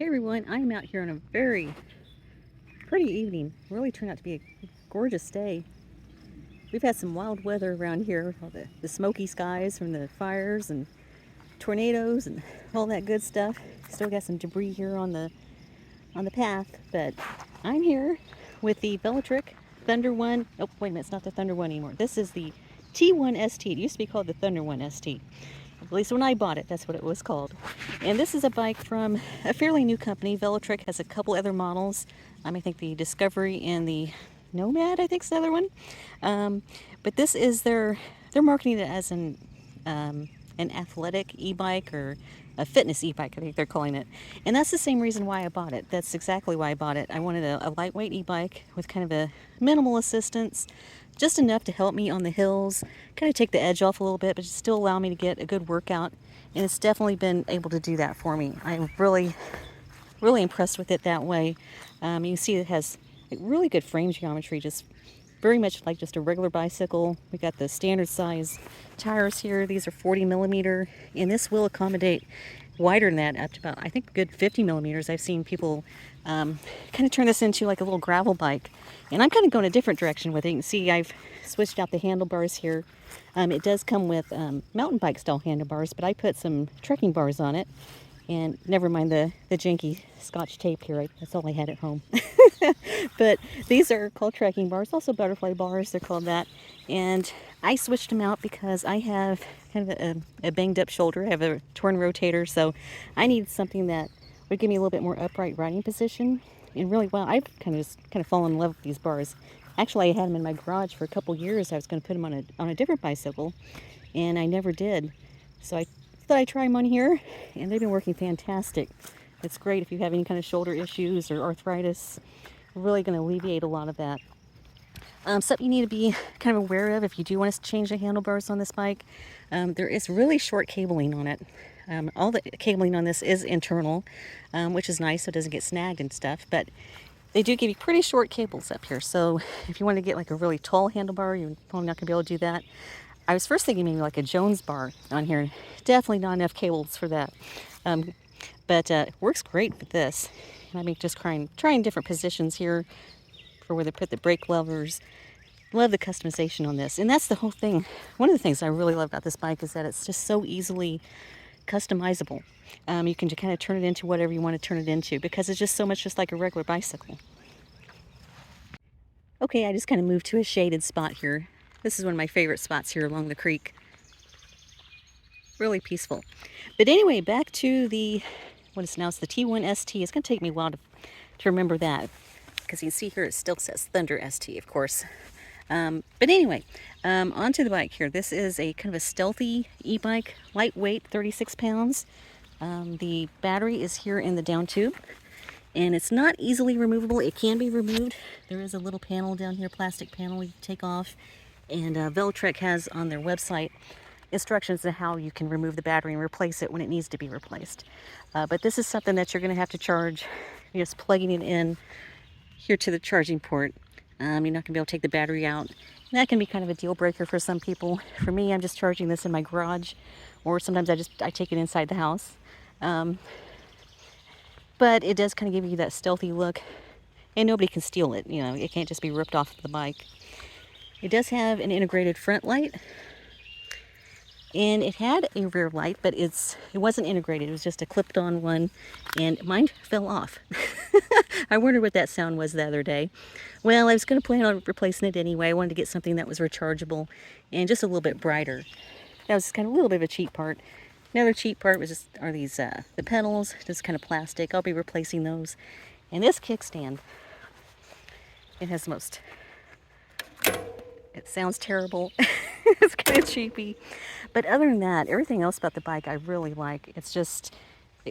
Hey everyone, I'm out here on a very pretty evening. Really turned out to be a gorgeous day. We've had some wild weather around here, all the smoky skies from the fires and tornadoes and all that good stuff. Still got some debris here on the path, but I'm here with the Velotric Thunder 1. Oh, wait a minute, it's not the Thunder 1 anymore. This is the T1 ST. It used to be called the Thunder 1 ST. At least when I bought it, that's what it was called. And this is a bike from a fairly new company. Velotric has a couple other models. I think the Discovery and the Nomad, I think is the other one. But this is they're marketing it as an athletic e-bike or a fitness e-bike, I think they're calling it. And that's the same reason why I bought it. That's exactly why I bought it. I wanted a lightweight e-bike with kind of a minimal assistance, just enough to help me on the hills, kind of take the edge off a little bit, but still allow me to get a good workout. And it's definitely been able to do that for me. I'm really impressed with it that way. You can see it has really good frame geometry, just very much like just a regular bicycle. We got the standard size tires here. These are 40 millimeter, and this will accommodate wider than that, up to about, I think, a good 50 millimeters. I've seen people kind of turn this into like a little gravel bike, and I'm kind of going a different direction with it. You can see I've switched out the handlebars here. It does come with mountain bike style handlebars, but I put some trekking bars on it. And never mind the janky Scotch tape here. That's all I had at home. But these are called trekking bars, also butterfly bars, they're called that. And I switched them out because I have kind of a banged up shoulder. I have a torn rotator, so I needed something that would give me a little bit more upright riding position. And really, well, I've kind of fallen in love with these bars. Actually, I had them in my garage for a couple years. I was going to put them on a different bicycle, and I never did. So I thought I'd try them on here, and they've been working fantastic. It's great if you have any kind of shoulder issues or arthritis. Really going to alleviate a lot of that. Something you need to be kind of aware of if you do want to change the handlebars on this bike. There is really short cabling on it. All the cabling on this is internal, which is nice so it doesn't get snagged and stuff, but they do give you pretty short cables up here. So if you want to get like a really tall handlebar, you're probably not going to be able to do that. I was first thinking maybe like a Jones bar on here. Definitely not enough cables for that. But it works great with this. And I just trying different positions here for where they put the brake levers. Love the customization on this. And that's the whole thing. One of the things I really love about this bike is that it's just so easily customizable. You can just kind of turn it into whatever you want to turn it into because it's just so much just like a regular bicycle. Okay, I just kind of moved to a shaded spot here. This is one of my favorite spots here along the creek. Really peaceful. But anyway, back to the, what is now, it's the T1 ST. It's going to take me a while to remember that, because you can see here it still says Thunder ST, of course. But anyway, onto the bike here. This is a kind of a stealthy e-bike, lightweight, 36 pounds. The battery is here in the down tube, and it's not easily removable. It can be removed. There is a little panel down here, plastic panel you take off. And Velotric has on their website instructions on how you can remove the battery and replace it when it needs to be replaced. But this is something that you're going to have to charge. You're just plugging it in here to the charging port. You're not going to be able to take the battery out. And that can be kind of a deal breaker for some people. For me, I'm just charging this in my garage, or sometimes I take it inside the house. But it does kind of give you that stealthy look, and nobody can steal it. You know, it can't just be ripped off the bike. It does have an integrated front light, and it had a rear light, but it wasn't integrated. It was just a clipped-on one, and mine fell off. I wondered what that sound was the other day. Well, I was going to plan on replacing it anyway. I wanted to get something that was rechargeable and just a little bit brighter. That was kind of a little bit of a cheap part. Another cheap part are these the pedals, just kind of plastic. I'll be replacing those. And this kickstand, it has the most... It sounds terrible. It's kind of cheapy. But other than that, everything else about the bike I really like. It's just,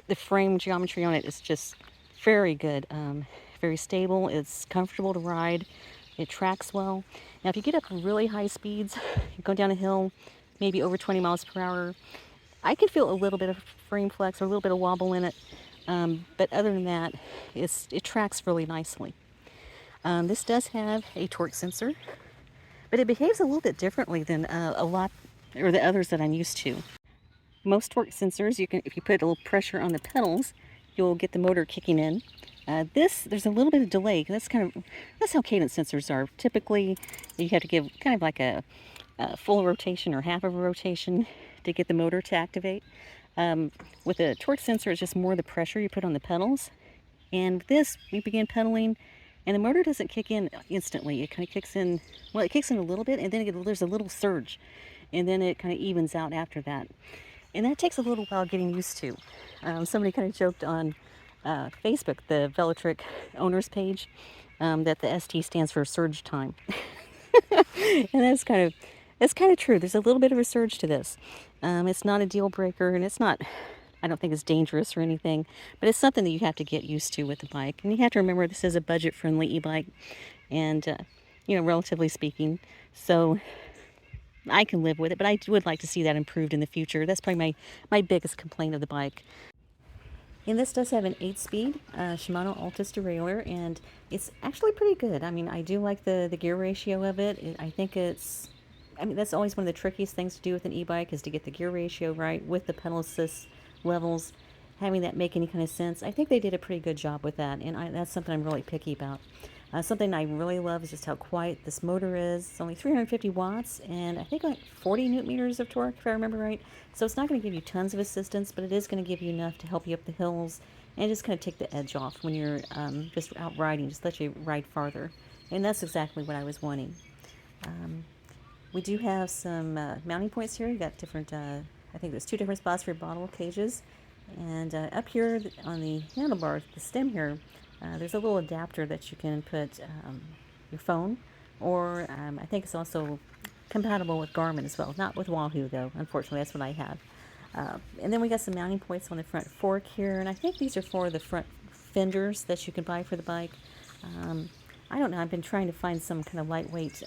the frame geometry on it is just very good. Very stable. It's comfortable to ride. It tracks well. Now, if you get up to really high speeds, you go down a hill, maybe over 20 miles per hour, I can feel a little bit of frame flex or a little bit of wobble in it. But other than that, it tracks really nicely. This does have a torque sensor, but it behaves a little bit differently than the others that I'm used to. Most torque sensors, if you put a little pressure on the pedals, you'll get the motor kicking in. There's a little bit of delay. That's how cadence sensors are. Typically, you have to give kind of like a full rotation or half of a rotation to get the motor to activate. With a torque sensor, it's just more the pressure you put on the pedals. And with this, we begin pedaling, and the motor doesn't kick in instantly. It kind of kicks in, well, it kicks in a little bit, and then there's a little surge, and then it kind of evens out after that. And that takes a little while getting used to. Somebody kind of joked on Facebook, the Velotric owners page, that the ST stands for surge time. And that's kind of true. There's a little bit of a surge to this. It's not a deal breaker, and I don't think it's dangerous or anything, but it's something that you have to get used to with the bike. And you have to remember this is a budget-friendly e-bike, and relatively speaking, so I can live with it, but I would like to see that improved in the future. That's probably my biggest complaint of the bike. And this does have an 8-speed Shimano Altus derailleur, and it's actually pretty good. I mean, I do like the gear ratio of it. I think that's always one of the trickiest things to do with an e-bike, is to get the gear ratio right with the pedal assist levels, having that make any kind of sense. I think they did a pretty good job with that, and that's something I'm really picky about. Something I really love is just how quiet this motor is. It's only 350 watts, and I think like 40 newton meters of torque, if I remember right. So it's not going to give you tons of assistance, but it is going to give you enough to help you up the hills and just kind of take the edge off when you're just out riding, just let you ride farther. And that's exactly what I was wanting. We do have some mounting points here. You got different, I think there's 2 different spots for your bottle cages. And up here on the handlebar, the stem here, there's a little adapter that you can put your phone, or I think it's also compatible with Garmin as well. Not with Wahoo though, unfortunately, that's what I have. And then we got some mounting points on the front fork here, and I think these are for the front fenders that you can buy for the bike. I don't know, I've been trying to find some kind of lightweight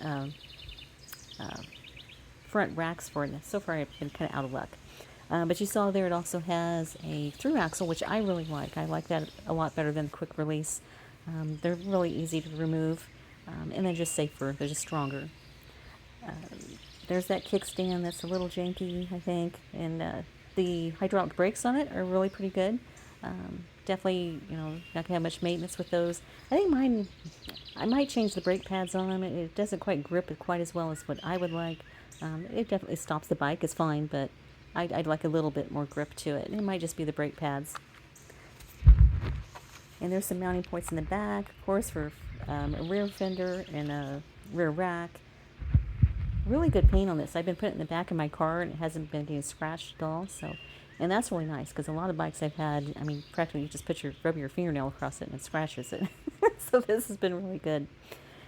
front racks for it. So far I've been kind of out of luck. But you saw there it also has a through axle, which I really like. I like that a lot better than quick release. They're really easy to remove, and they're just safer. They're just stronger. There's that kickstand that's a little janky, I think, and the hydraulic brakes on it are really pretty good. Definitely, not gonna have much maintenance with those. I think mine, I might change the brake pads on them. It doesn't quite grip it quite as well as what I would like. It definitely stops the bike, it's fine, but I'd like a little bit more grip to it. It might just be the brake pads. And there's some mounting points in the back, of course, for a rear fender and a rear rack. Really good paint on this. I've been putting it in the back of my car, and it hasn't been getting scratched at all. And that's really nice, because a lot of bikes I've had, I mean, practically you just rub your fingernail across it and it scratches it. So this has been really good.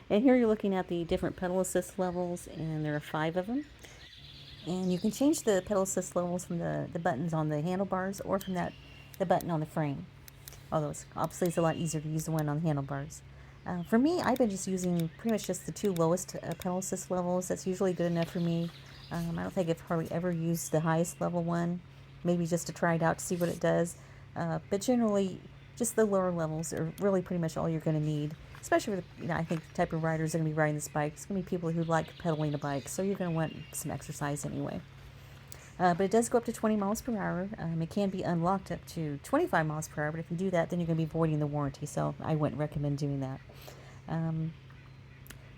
And here you're looking at the different pedal assist levels, and there are 5 of them. And you can change the pedal assist levels from the buttons on the handlebars, or from the button on the frame. Although obviously it's a lot easier to use the one on the handlebars. For me, I've been just using pretty much just the 2 lowest pedal assist levels. That's usually good enough for me. I don't think I've hardly ever used the highest level one, maybe just to try it out to see what it does. But generally, just the lower levels are really pretty much all you're going to need. Especially with, I think the type of riders that are going to be riding this bike. It's going to be people who like pedaling a bike, so you're going to want some exercise anyway. But it does go up to 20 miles per hour. It can be unlocked up to 25 miles per hour, but if you do that, then you're going to be voiding the warranty, so I wouldn't recommend doing that.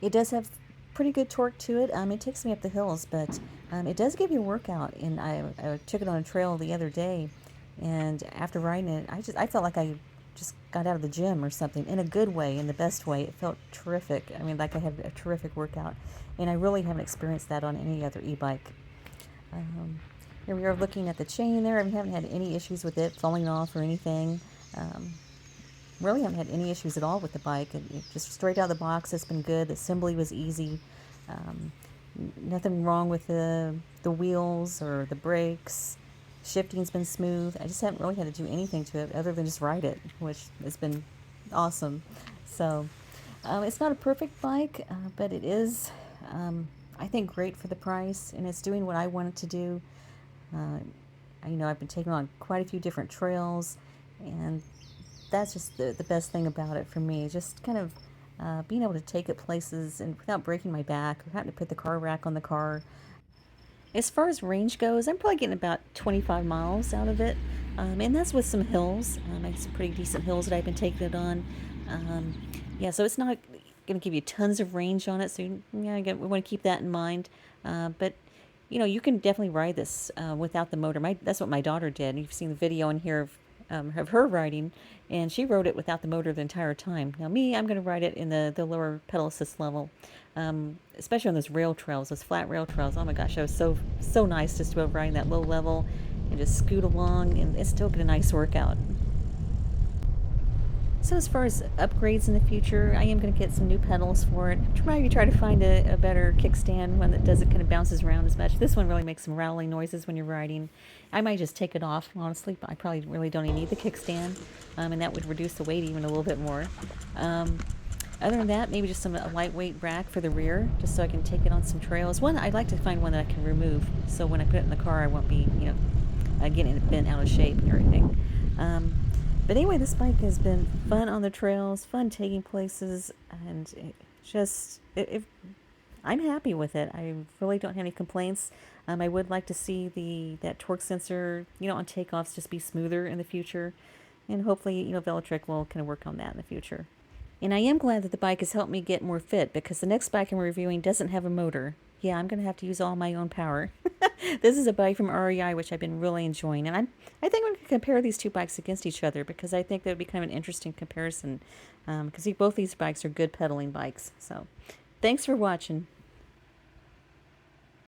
It does have pretty good torque to it. It takes me up the hills, but it does give you a workout, and I took it on a trail the other day, and after riding it, I felt like I just got out of the gym or something, in a good way, in the best way. It felt terrific. I mean, like I had a terrific workout, and I really haven't experienced that on any other e-bike. Here we are looking at the chain there. I haven't had any issues with it falling off or anything. Really haven't had any issues at all with the bike. It just straight out of the box, it's been good. The assembly was easy. Nothing wrong with the wheels or the brakes. Shifting's been smooth. I just haven't really had to do anything to it other than just ride it, which has been awesome. So it's not a perfect bike, but it is, I think, great for the price, and it's doing what I want it to do. I've been taking on quite a few different trails, and that's just the best thing about it for me. Just kind of being able to take it places and without breaking my back or having to put the car rack on the car. As far as range goes, I'm probably getting about 25 miles out of it. And that's with some hills. I have some pretty decent hills that I've been taking it on. Um, yeah, so it's not going to give you tons of range on it, so yeah, we want to keep that in mind. But you can definitely ride this without the motor. That's what my daughter did. You've seen the video in here of her riding, and she rode it without the motor the entire time. Now me, I'm going to ride it in the lower pedal assist level, especially on those rail trails, those flat rail trails. Oh my gosh, that was so nice just to be able to ride that low level and just scoot along, and it's still get a nice workout. So as far as upgrades in the future, I am going to get some new pedals for it. Maybe try to find a better kickstand, one that doesn't kind of bounces around as much. This one really makes some rattling noises when you're riding. I might just take it off, honestly, but I probably really don't even need the kickstand, and that would reduce the weight even a little bit more. Other than that, maybe just a lightweight rack for the rear, just so I can take it on some trails. I'd like to find one that I can remove, so when I put it in the car, I won't be, getting it bent out of shape and everything. But anyway, this bike has been fun on the trails, fun taking places, and I'm happy with it. I really don't have any complaints. I would like to see that torque sensor, on takeoffs just be smoother in the future, and hopefully, Velotric will kind of work on that in the future. And I am glad that the bike has helped me get more fit, because the next bike I'm reviewing doesn't have a motor. Yeah, I'm going to have to use all my own power. This is a bike from REI, which I've been really enjoying. And I think I'm going to compare these two bikes against each other, because I think that would be kind of an interesting comparison. Because both these bikes are good pedaling bikes. So thanks for watching.